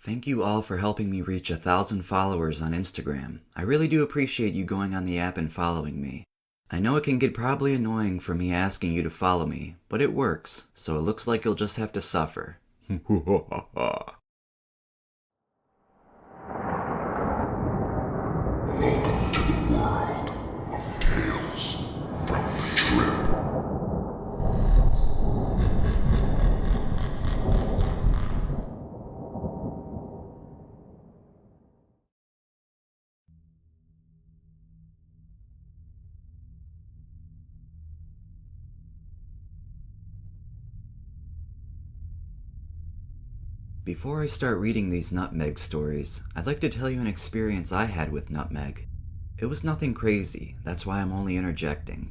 Thank you all for helping me reach 1,000 followers on Instagram. I really do appreciate you going on the app and following me. I know it can get probably annoying for me asking you to follow me, but it works, so it looks like you'll just have to suffer. Welcome to the world of Tales from the Trip. Before I start reading these nutmeg stories, I'd like to tell you an experience I had with nutmeg. It was nothing crazy, that's why I'm only interjecting.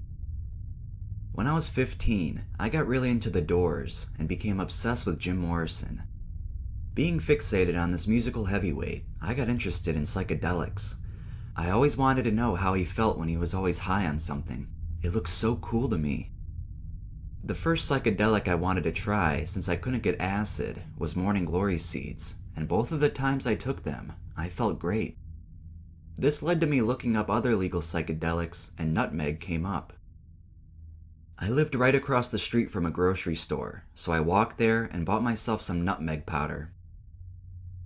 When I was 15, I got really into the Doors and became obsessed with Jim Morrison. Being fixated on this musical heavyweight, I got interested in psychedelics. I always wanted to know how he felt when he was always high on something. It looked so cool to me. The first psychedelic I wanted to try, since I couldn't get acid, was morning glory seeds, and both of the times I took them, I felt great. This led to me looking up other legal psychedelics, and nutmeg came up. I lived right across the street from a grocery store, so I walked there and bought myself some nutmeg powder.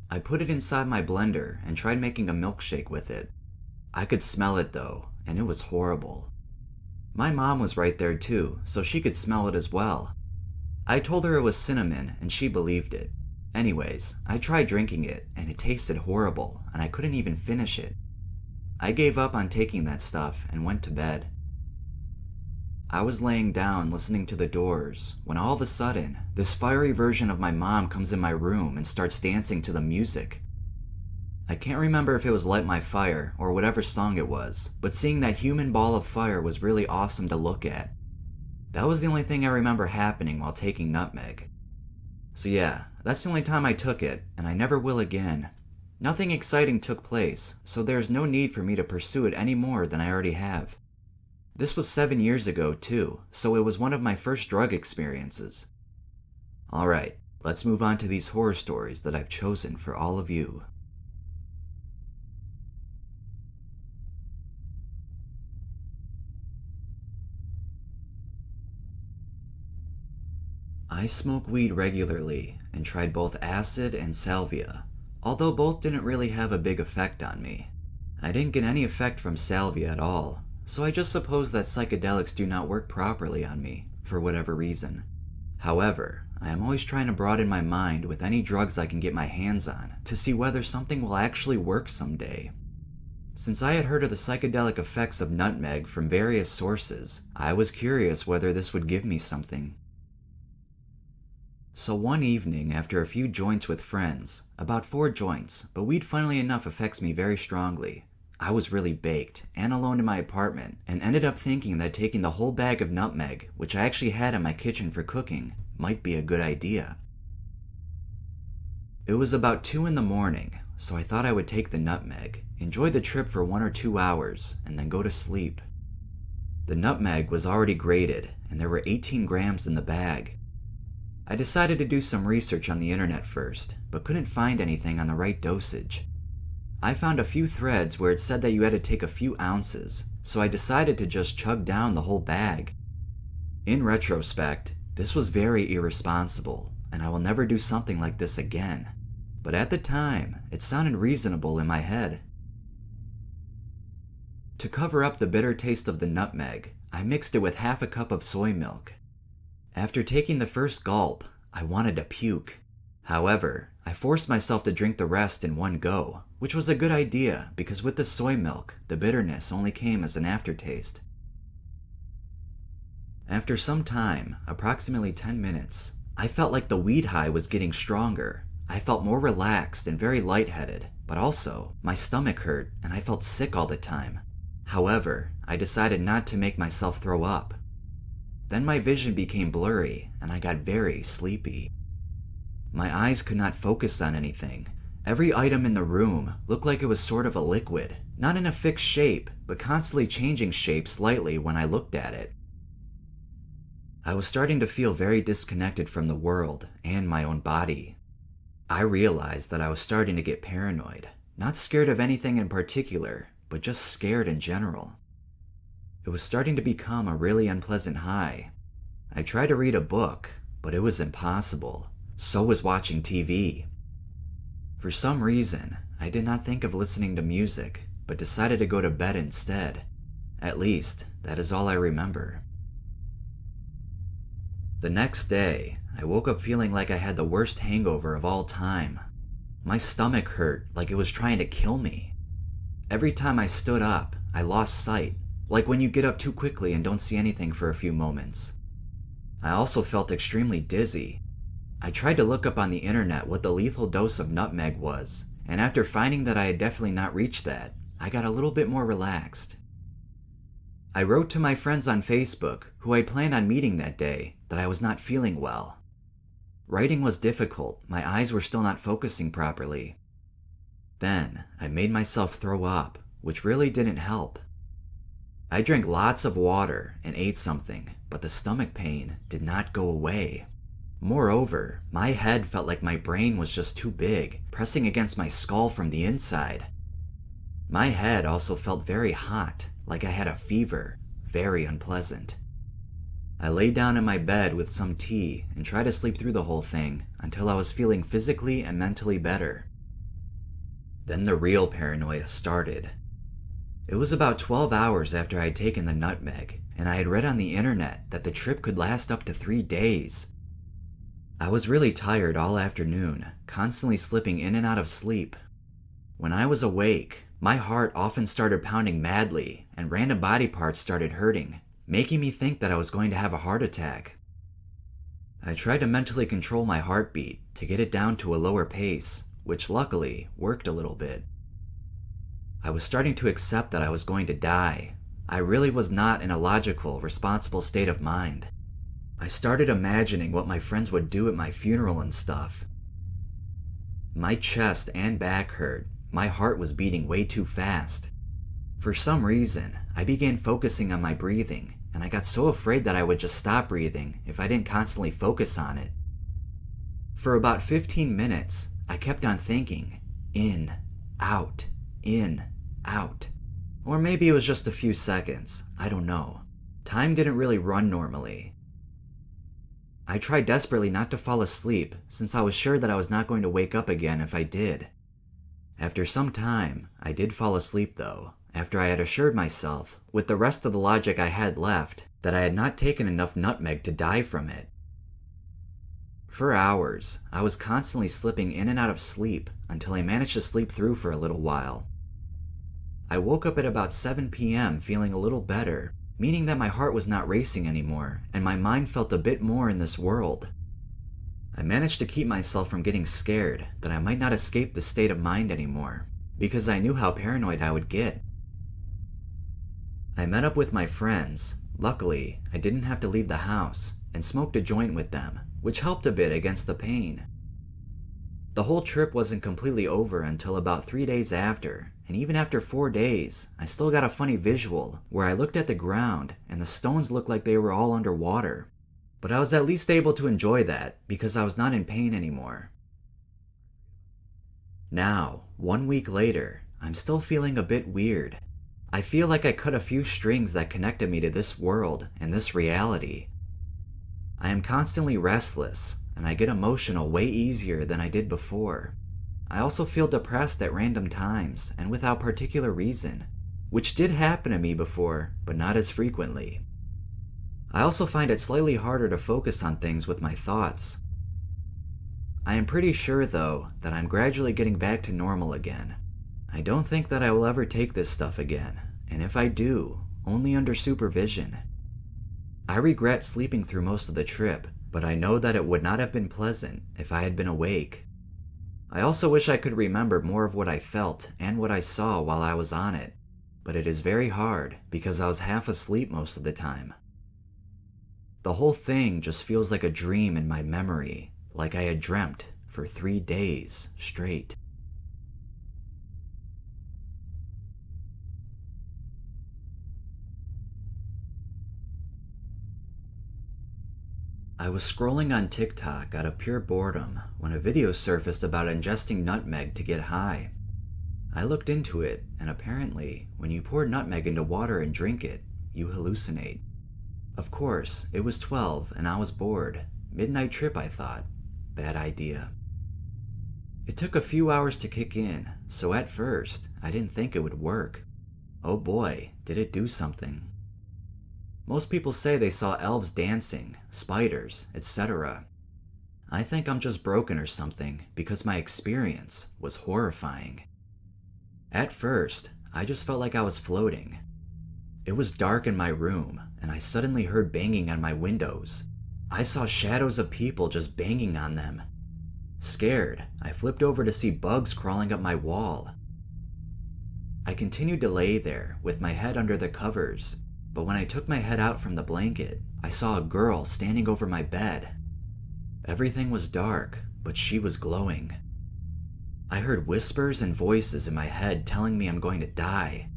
I put it inside my blender and tried making a milkshake with it. I could smell it though, and it was horrible. My mom was right there too, so she could smell it as well. I told her it was cinnamon, and she believed it. Anyways, I tried drinking it, and it tasted horrible, and I couldn't even finish it. I gave up on taking that stuff and went to bed. I was laying down listening to the Doors, when all of a sudden, this fiery version of my mom comes in my room and starts dancing to the music. I can't remember if it was Light My Fire or whatever song it was, but seeing that human ball of fire was really awesome to look at. That was the only thing I remember happening while taking nutmeg. So yeah, that's the only time I took it, and I never will again. Nothing exciting took place, so there's no need for me to pursue it any more than I already have. This was 7 years ago too, so it was one of my first drug experiences. Alright, let's move on to these horror stories that I've chosen for all of you. I smoke weed regularly and tried both acid and salvia, although both didn't really have a big effect on me. I didn't get any effect from salvia at all, so I just suppose that psychedelics do not work properly on me, for whatever reason. However, I am always trying to broaden my mind with any drugs I can get my hands on to see whether something will actually work someday. Since I had heard of the psychedelic effects of nutmeg from various sources, I was curious whether this would give me something. So one evening, after a few joints with friends, about 4 joints, but weed funnily enough affects me very strongly, I was really baked and alone in my apartment and ended up thinking that taking the whole bag of nutmeg, which I actually had in my kitchen for cooking, might be a good idea. It was about 2 in the morning, so I thought I would take the nutmeg, enjoy the trip for 1 or 2 hours, and then go to sleep. The nutmeg was already grated, and there were 18 grams in the bag. I decided to do some research on the internet first, but couldn't find anything on the right dosage. I found a few threads where it said that you had to take a few ounces, so I decided to just chug down the whole bag. In retrospect, this was very irresponsible, and I will never do something like this again. But at the time, it sounded reasonable in my head. To cover up the bitter taste of the nutmeg, I mixed it with half a cup of soy milk. After taking the first gulp, I wanted to puke. However, I forced myself to drink the rest in one go, which was a good idea because with the soy milk, the bitterness only came as an aftertaste. After some time, approximately 10 minutes, I felt like the weed high was getting stronger. I felt more relaxed and very lightheaded, but also, my stomach hurt and I felt sick all the time. However, I decided not to make myself throw up. Then my vision became blurry, and I got very sleepy. My eyes could not focus on anything. Every item in the room looked like it was sort of a liquid, not in a fixed shape, but constantly changing shape slightly when I looked at it. I was starting to feel very disconnected from the world and my own body. I realized that I was starting to get paranoid. Not scared of anything in particular, but just scared in general. It was starting to become a really unpleasant high. I tried to read a book, but it was impossible. So was watching TV. For some reason, I did not think of listening to music, but decided to go to bed instead. At least, that is all I remember. The next day, I woke up feeling like I had the worst hangover of all time. My stomach hurt like it was trying to kill me. Every time I stood up, I lost sight, like when you get up too quickly and don't see anything for a few moments. I also felt extremely dizzy. I tried to look up on the internet what the lethal dose of nutmeg was, and after finding that I had definitely not reached that, I got a little bit more relaxed. I wrote to my friends on Facebook, who I planned on meeting that day, that I was not feeling well. Writing was difficult, my eyes were still not focusing properly. Then, I made myself throw up, which really didn't help. I drank lots of water and ate something, but the stomach pain did not go away. Moreover, my head felt like my brain was just too big, pressing against my skull from the inside. My head also felt very hot, like I had a fever, very unpleasant. I lay down in my bed with some tea and tried to sleep through the whole thing until I was feeling physically and mentally better. Then the real paranoia started. It was about 12 hours after I had taken the nutmeg, and I had read on the internet that the trip could last up to 3 days. I was really tired all afternoon, constantly slipping in and out of sleep. When I was awake, my heart often started pounding madly, and random body parts started hurting, making me think that I was going to have a heart attack. I tried to mentally control my heartbeat to get it down to a lower pace, which luckily worked a little bit. I was starting to accept that I was going to die. I really was not in a logical, responsible state of mind. I started imagining what my friends would do at my funeral and stuff. My chest and back hurt. My heart was beating way too fast. For some reason, I began focusing on my breathing, and I got so afraid that I would just stop breathing if I didn't constantly focus on it. For about 15 minutes, I kept on thinking, in, out, in, out. Or maybe it was just a few seconds, I don't know. Time didn't really run normally. I tried desperately not to fall asleep, since I was sure that I was not going to wake up again if I did. After some time, I did fall asleep though, after I had assured myself, with the rest of the logic I had left, that I had not taken enough nutmeg to die from it. For hours, I was constantly slipping in and out of sleep until I managed to sleep through for a little while. I woke up at about 7 p.m. feeling a little better, meaning that my heart was not racing anymore, and my mind felt a bit more in this world. I managed to keep myself from getting scared that I might not escape the state of mind anymore, because I knew how paranoid I would get. I met up with my friends. Luckily, I didn't have to leave the house, and smoked a joint with them, which helped a bit against the pain. The whole trip wasn't completely over until about 3 days after, and even after 4 days, I still got a funny visual where I looked at the ground and the stones looked like they were all underwater. But I was at least able to enjoy that because I was not in pain anymore. Now, 1 week later, I'm still feeling a bit weird. I feel like I cut a few strings that connected me to this world and this reality. I am constantly restless, and I get emotional way easier than I did before. I also feel depressed at random times and without particular reason, which did happen to me before, but not as frequently. I also find it slightly harder to focus on things with my thoughts. I am pretty sure, though, that I'm gradually getting back to normal again. I don't think that I will ever take this stuff again, and if I do, only under supervision. I regret sleeping through most of the trip, but I know that it would not have been pleasant if I had been awake. I also wish I could remember more of what I felt and what I saw while I was on it, but it is very hard because I was half asleep most of the time. The whole thing just feels like a dream in my memory, like I had dreamt for 3 days straight. I was scrolling on TikTok out of pure boredom when a video surfaced about ingesting nutmeg to get high. I looked into it, and apparently, when you pour nutmeg into water and drink it, you hallucinate. Of course, it was 12 and I was bored. Midnight trip, I thought. Bad idea. It took a few hours to kick in, so at first, I didn't think it would work. Oh boy, did it do something. Most people say they saw elves dancing, spiders, etc. I think I'm just broken or something because my experience was horrifying. At first, I just felt like I was floating. It was dark in my room, and I suddenly heard banging on my windows. I saw shadows of people just banging on them. Scared, I flipped over to see bugs crawling up my wall. I continued to lay there with my head under the covers, but when I took my head out from the blanket, I saw a girl standing over my bed. Everything was dark, but she was glowing. I heard whispers and voices in my head telling me I'm going to die.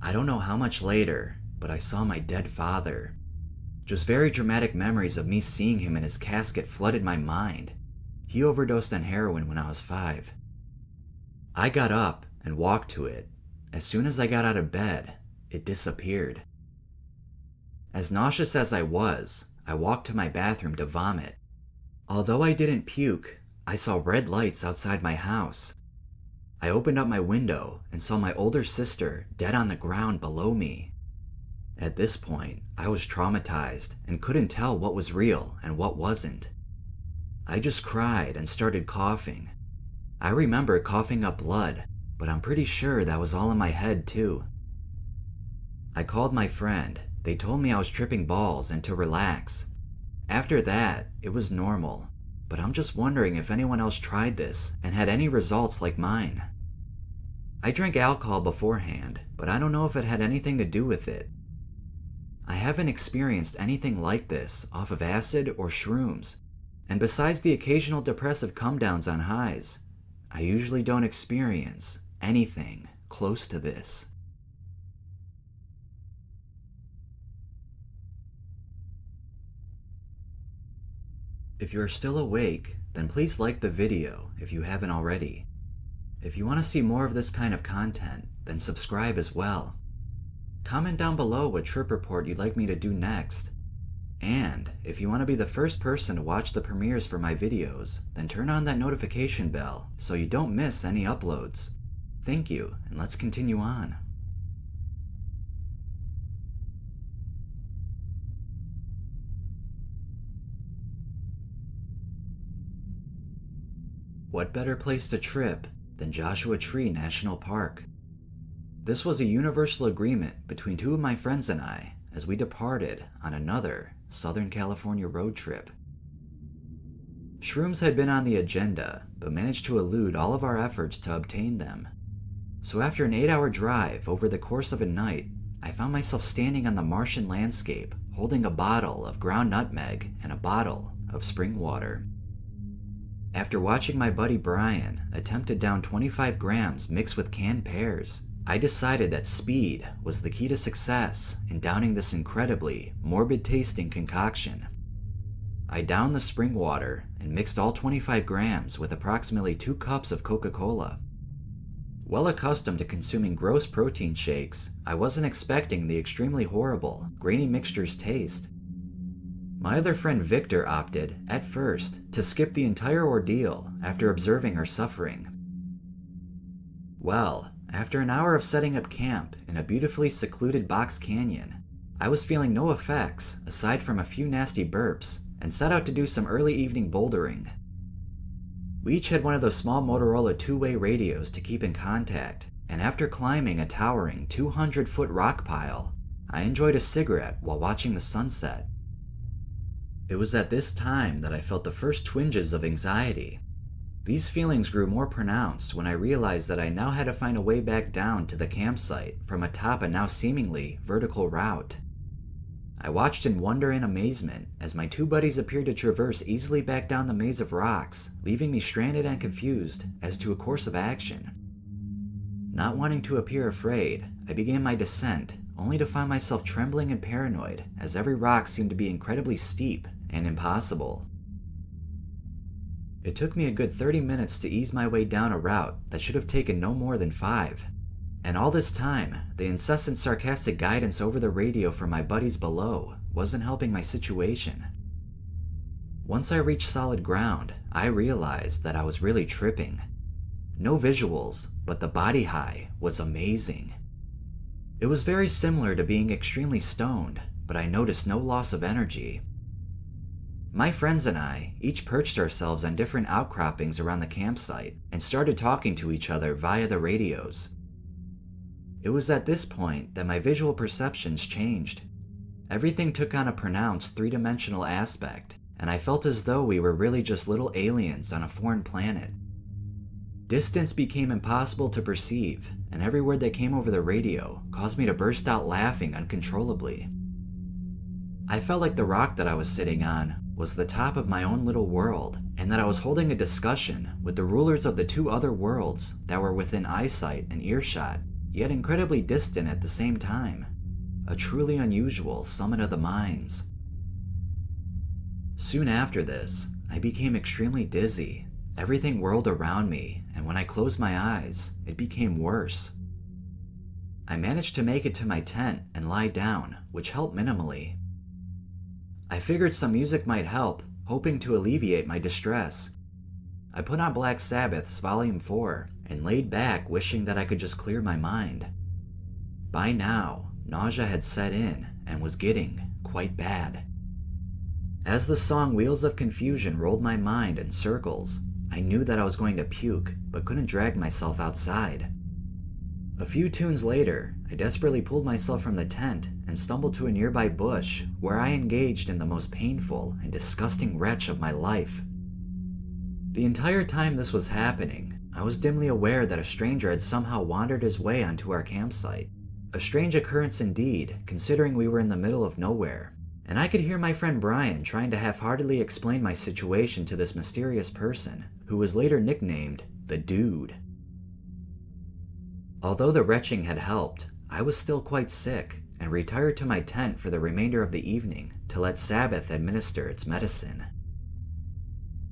I don't know how much later, but I saw my dead father. Just very dramatic memories of me seeing him in his casket flooded my mind. He overdosed on heroin when I was 5. I got up and walked to it. As soon as I got out of bed, it disappeared. As nauseous as I walked to my bathroom to vomit. Although I didn't puke, I saw red lights outside my house. I opened up my window and saw my older sister dead on the ground below me. At this point, I was traumatized and couldn't tell what was real and what wasn't. I just cried and started coughing. I remember coughing up blood, but I'm pretty sure that was all in my head too. I called my friend. They told me I was tripping balls and to relax. After that, it was normal, but I'm just wondering if anyone else tried this and had any results like mine. I drank alcohol beforehand, but I don't know if it had anything to do with it. I haven't experienced anything like this off of acid or shrooms, and besides the occasional depressive come-downs on highs, I usually don't experience anything close to this. If you're still awake, then please like the video if you haven't already. If you want to see more of this kind of content, then subscribe as well. Comment down below what trip report you'd like me to do next. And if you want to be the first person to watch the premieres for my videos, then turn on that notification bell so you don't miss any uploads. Thank you, and let's continue on. What better place to trip than Joshua Tree National Park? This was a universal agreement between 2 of my friends and I as we departed on another Southern California road trip. Shrooms had been on the agenda, but managed to elude all of our efforts to obtain them. So after an 8-hour drive over the course of a night, I found myself standing on the Martian landscape holding a bottle of ground nutmeg and a bottle of spring water. After watching my buddy Brian attempt to down 25 grams mixed with canned pears, I decided that speed was the key to success in downing this incredibly morbid-tasting concoction. I downed the spring water and mixed all 25 grams with approximately 2 cups of Coca-Cola. Well accustomed to consuming gross protein shakes, I wasn't expecting the extremely horrible, grainy mixture's taste. My other friend Victor opted, at first, to skip the entire ordeal after observing our suffering. Well, after an hour of setting up camp in a beautifully secluded box canyon, I was feeling no effects aside from a few nasty burps and set out to do some early evening bouldering. We each had one of those small Motorola 2-way radios to keep in contact, and after climbing a towering 200-foot rock pile, I enjoyed a cigarette while watching the sunset. It was at this time that I felt the first twinges of anxiety. These feelings grew more pronounced when I realized that I now had to find a way back down to the campsite from atop a now seemingly vertical route. I watched in wonder and amazement as my 2 buddies appeared to traverse easily back down the maze of rocks, leaving me stranded and confused as to a course of action. Not wanting to appear afraid, I began my descent, only to find myself trembling and paranoid as every rock seemed to be incredibly steep and impossible. It took me a good 30 minutes to ease my way down a route that should have taken no more than 5. And all this time, the incessant sarcastic guidance over the radio from my buddies below wasn't helping my situation. Once I reached solid ground, I realized that I was really tripping. No visuals, but the body high was amazing. It was very similar to being extremely stoned, but I noticed no loss of energy. My friends and I each perched ourselves on different outcroppings around the campsite and started talking to each other via the radios. It was at this point that my visual perceptions changed. Everything took on a pronounced three-dimensional aspect, and I felt as though we were really just little aliens on a foreign planet. Distance became impossible to perceive, and every word that came over the radio caused me to burst out laughing uncontrollably. I felt like the rock that I was sitting on was the top of my own little world, and that I was holding a discussion with the rulers of the 2 other worlds that were within eyesight and earshot, yet incredibly distant at the same time. A truly unusual summit of the minds. Soon after this, I became extremely dizzy. Everything whirled around me, and when I closed my eyes, it became worse. I managed to make it to my tent and lie down, which helped minimally. I figured some music might help, hoping to alleviate my distress. I put on Black Sabbath's Volume 4 and laid back wishing that I could just clear my mind. By now, nausea had set in and was getting quite bad. As the song Wheels of Confusion rolled my mind in circles, I knew that I was going to puke, but couldn't drag myself outside. A few tunes later, I desperately pulled myself from the tent and stumbled to a nearby bush where I engaged in the most painful and disgusting retch of my life. The entire time this was happening, I was dimly aware that a stranger had somehow wandered his way onto our campsite. A strange occurrence indeed, considering we were in the middle of nowhere, and I could hear my friend Brian trying to half-heartedly explain my situation to this mysterious person, who was later nicknamed the Dude. Although the retching had helped, I was still quite sick, and retired to my tent for the remainder of the evening to let Sabbath administer its medicine.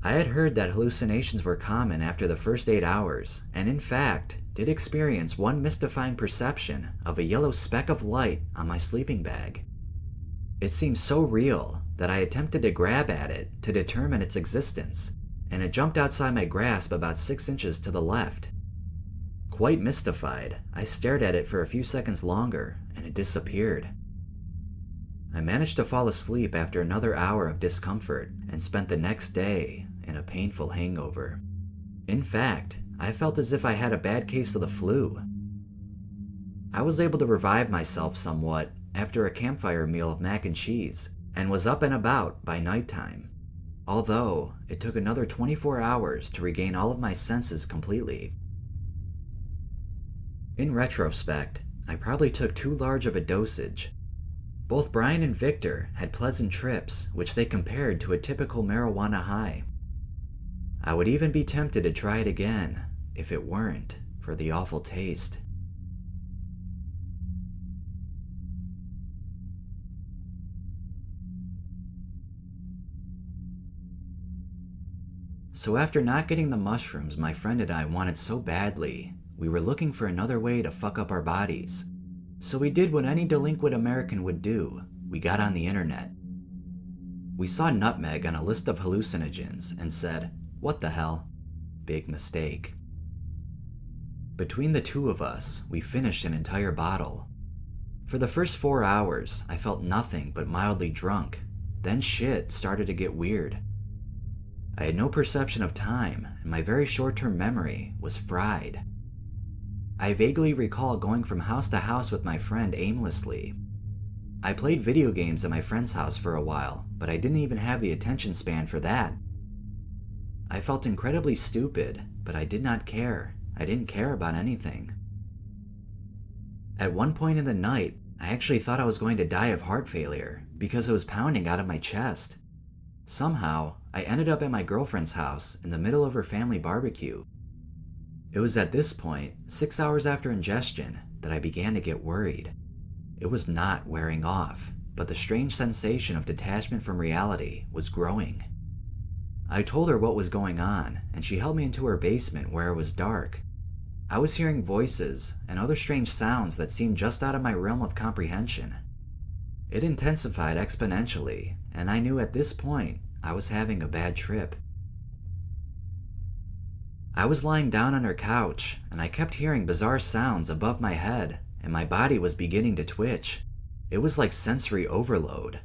I had heard that hallucinations were common after the first 8 hours, and in fact, did experience one mystifying perception of a yellow speck of light on my sleeping bag. It seemed so real that I attempted to grab at it to determine its existence, and it jumped outside my grasp about 6 inches to the left. Quite mystified, I stared at it for a few seconds longer, and it disappeared. I managed to fall asleep after another hour of discomfort and spent the next day in a painful hangover. In fact, I felt as if I had a bad case of the flu. I was able to revive myself somewhat after a campfire meal of mac and cheese, and was up and about by nighttime, although it took another 24 hours to regain all of my senses completely. In retrospect, I probably took too large of a dosage. Both Brian and Victor had pleasant trips, which they compared to a typical marijuana high. I would even be tempted to try it again, if it weren't for the awful taste. So after not getting the mushrooms my friend and I wanted so badly, we were looking for another way to fuck up our bodies. So we did what any delinquent American would do. We got on the internet. We saw nutmeg on a list of hallucinogens and said, "What the hell? Big mistake." Between the two of us, we finished an entire bottle. For the first 4 hours, I felt nothing but mildly drunk. Then shit started to get weird. I had no perception of time, and my very short-term memory was fried. I vaguely recall going from house to house with my friend aimlessly. I played video games at my friend's house for a while, but I didn't even have the attention span for that. I felt incredibly stupid, but I did not care. I didn't care about anything. At one point in the night, I actually thought I was going to die of heart failure because it was pounding out of my chest. Somehow, I ended up at my girlfriend's house in the middle of her family barbecue. It was at this point, 6 hours after ingestion, that I began to get worried. It was not wearing off. but the strange sensation of detachment from reality was growing. I told her what was going on, and she helped me into her basement where it was dark. I was hearing voices and other strange sounds that seemed just out of my realm of comprehension. It intensified exponentially, and I knew at this point I was having a bad trip. I was lying down on her couch, and I kept hearing bizarre sounds above my head, and my body was beginning to twitch. It was like sensory overload.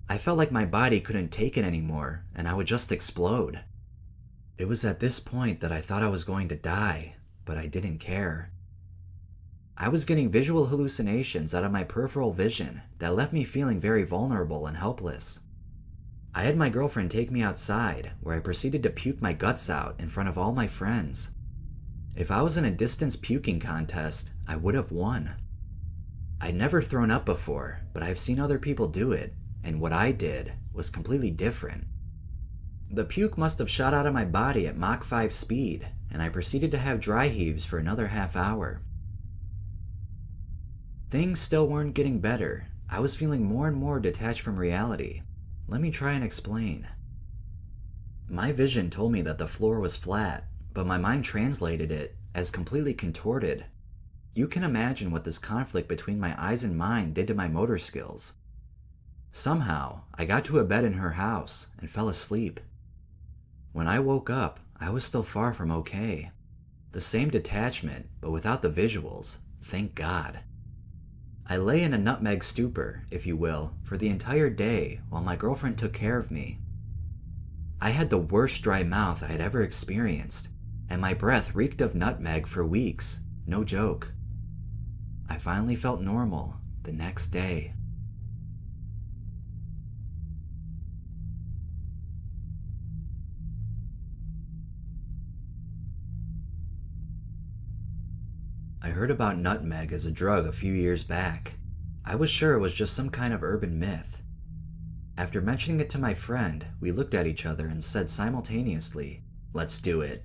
I felt like my body couldn't take it anymore, and I would just explode. It was at this point that I thought I was going to die, but I didn't care. I was getting visual hallucinations out of my peripheral vision that left me feeling very vulnerable and helpless. I had my girlfriend take me outside, where I proceeded to puke my guts out in front of all my friends. If I was in a distance puking contest, I would have won. I'd never thrown up before, but I've seen other people do it, and what I did was completely different. The puke must have shot out of my body at Mach 5 speed, and I proceeded to have dry heaves for another half hour. Things still weren't getting better. I was feeling more and more detached from reality. Let me try and explain. My vision told me that the floor was flat, but my mind translated it as completely contorted. You can imagine what this conflict between my eyes and mind did to my motor skills. Somehow, I got to a bed in her house and fell asleep. When I woke up, I was still far from okay. The same detachment, but without the visuals, thank God. I lay in a nutmeg stupor, if you will, for the entire day while my girlfriend took care of me. I had the worst dry mouth I had ever experienced, and my breath reeked of nutmeg for weeks, no joke. I finally felt normal the next day. I heard about nutmeg as a drug a few years back. I was sure it was just some kind of urban myth. After mentioning it to my friend, we looked at each other and said simultaneously, "Let's do it."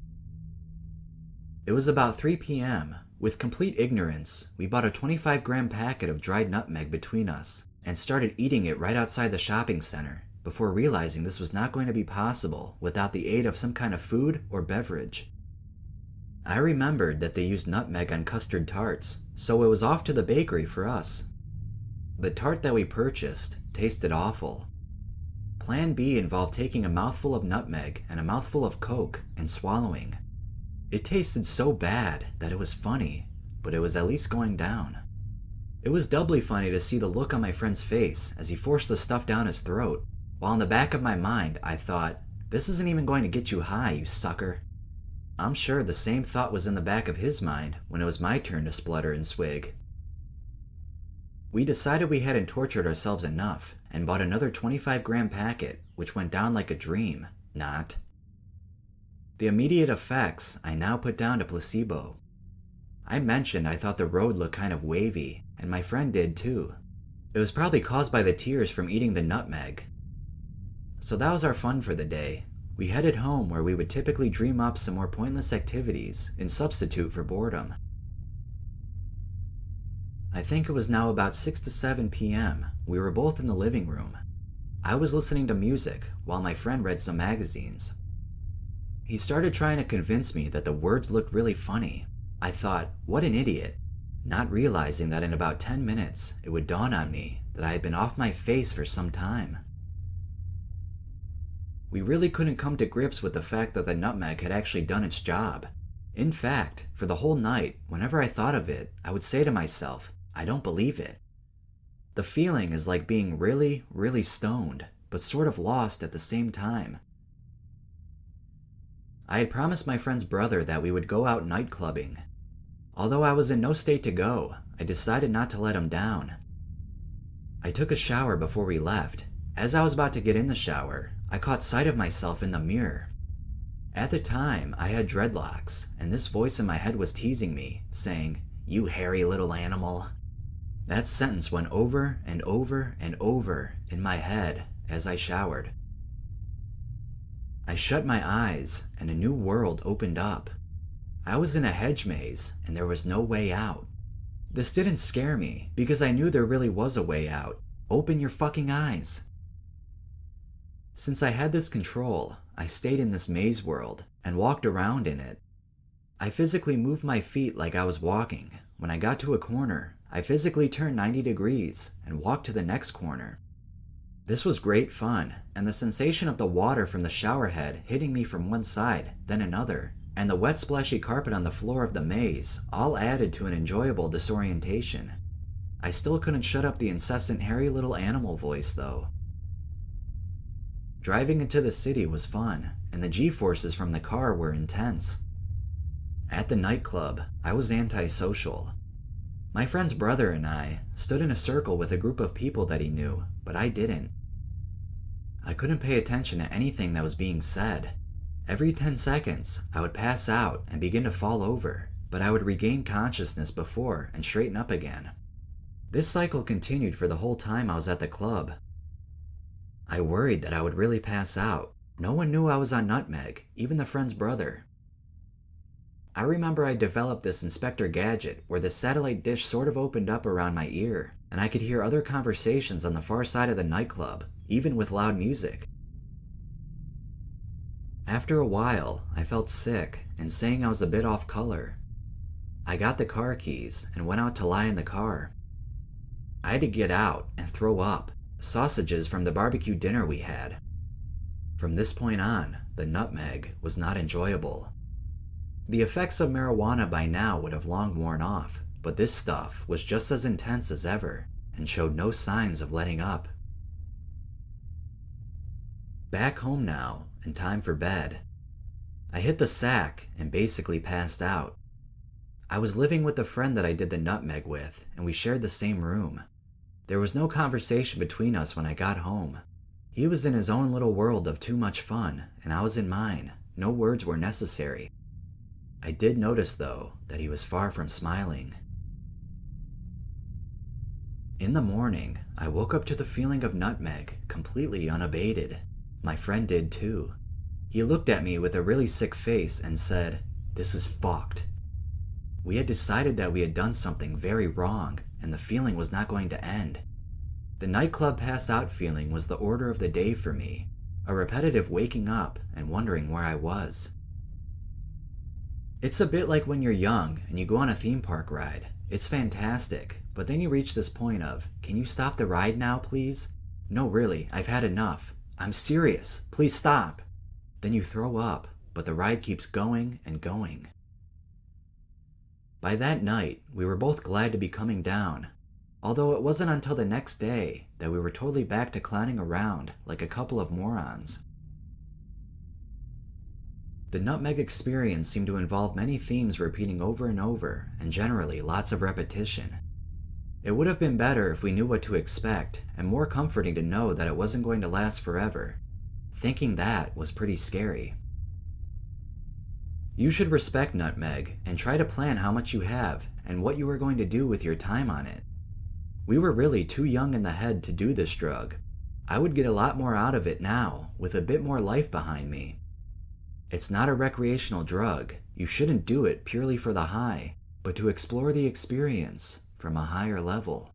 It was about 3 p.m. With complete ignorance, we bought a 25-gram packet of dried nutmeg between us and started eating it right outside the shopping center before realizing this was not going to be possible without the aid of some kind of food or beverage. I remembered that they used nutmeg on custard tarts, so it was off to the bakery for us. The tart that we purchased tasted awful. Plan B involved taking a mouthful of nutmeg and a mouthful of Coke and swallowing. It tasted so bad that it was funny, but it was at least going down. It was doubly funny to see the look on my friend's face as he forced the stuff down his throat, while in the back of my mind I thought, "This isn't even going to get you high, you sucker." I'm sure the same thought was in the back of his mind when it was my turn to splutter and swig. We decided we hadn't tortured ourselves enough and bought another 25-gram packet, which went down like a dream, not. The immediate effects I now put down to placebo. I mentioned I thought the road looked kind of wavy, and my friend did too. It was probably caused by the tears from eating the nutmeg. So that was our fun for the day. We headed home where we would typically dream up some more pointless activities in substitute for boredom. I think it was now about 6 to 7 p.m. We were both in the living room. I was listening to music while my friend read some magazines. He started trying to convince me that the words looked really funny. I thought, what an idiot, not realizing that in about 10 minutes it would dawn on me that I had been off my face for some time. We really couldn't come to grips with the fact that the nutmeg had actually done its job. In fact, for the whole night, whenever I thought of it, I would say to myself, I don't believe it. The feeling is like being really, really stoned, but sort of lost at the same time. I had promised my friend's brother that we would go out night clubbing. Although I was in no state to go, I decided not to let him down. I took a shower before we left. As I was about to get in the shower, I caught sight of myself in the mirror. At the time, I had dreadlocks, and this voice in my head was teasing me, saying, "You hairy little animal." That sentence went over and over and over in my head as I showered. I shut my eyes, and a new world opened up. I was in a hedge maze, and there was no way out. This didn't scare me, because I knew there really was a way out. Open your fucking eyes. Since I had this control, I stayed in this maze world and walked around in it. I physically moved my feet like I was walking. When I got to a corner, I physically turned 90 degrees and walked to the next corner. This was great fun, and the sensation of the water from the shower head hitting me from one side, then another, and the wet splashy carpet on the floor of the maze all added to an enjoyable disorientation. I still couldn't shut up the incessant hairy little animal voice though. Driving into the city was fun, and the G-forces from the car were intense. At the nightclub, I was antisocial. My friend's brother and I stood in a circle with a group of people that he knew, but I didn't. I couldn't pay attention to anything that was being said. Every 10 seconds, I would pass out and begin to fall over, but I would regain consciousness before and straighten up again. This cycle continued for the whole time I was at the club. I worried that I would really pass out. No one knew I was on Nutmeg, even the friend's brother. I remember I developed this Inspector Gadget where the satellite dish sort of opened up around my ear, and I could hear other conversations on the far side of the nightclub, even with loud music. After a while, I felt sick and saying I was a bit off color. I got the car keys and went out to lie in the car. I had to get out and throw up sausages from the barbecue dinner we had. From this point on, the nutmeg was not enjoyable. The effects of marijuana by now would have long worn off, but this stuff was just as intense as ever and showed no signs of letting up. Back home now, and time for bed. I hit the sack and basically passed out. I was living with the friend that I did the nutmeg with, and we shared the same room. There was no conversation between us when I got home. He was in his own little world of too much fun, and I was in mine. No words were necessary. I did notice, though, that he was far from smiling. In the morning, I woke up to the feeling of nutmeg, completely unabated. My friend did too. He looked at me with a really sick face and said, "This is fucked." We had decided that we had done something very wrong, and the feeling was not going to end. The nightclub pass-out feeling was the order of the day for me, a repetitive waking up and wondering where I was. It's a bit like when you're young and you go on a theme park ride. It's fantastic, but then you reach this point of, "Can you stop the ride now, please? No, really, I've had enough. I'm serious, please stop." Then you throw up, but the ride keeps going and going. By that night, we were both glad to be coming down, although it wasn't until the next day that we were totally back to clowning around like a couple of morons. The nutmeg experience seemed to involve many themes repeating over and over, and generally lots of repetition. It would have been better if we knew what to expect, and more comforting to know that it wasn't going to last forever. Thinking that was pretty scary. You should respect nutmeg and try to plan how much you have and what you are going to do with your time on it. We were really too young in the head to do this drug. I would get a lot more out of it now, with a bit more life behind me. It's not a recreational drug. You shouldn't do it purely for the high, but to explore the experience from a higher level.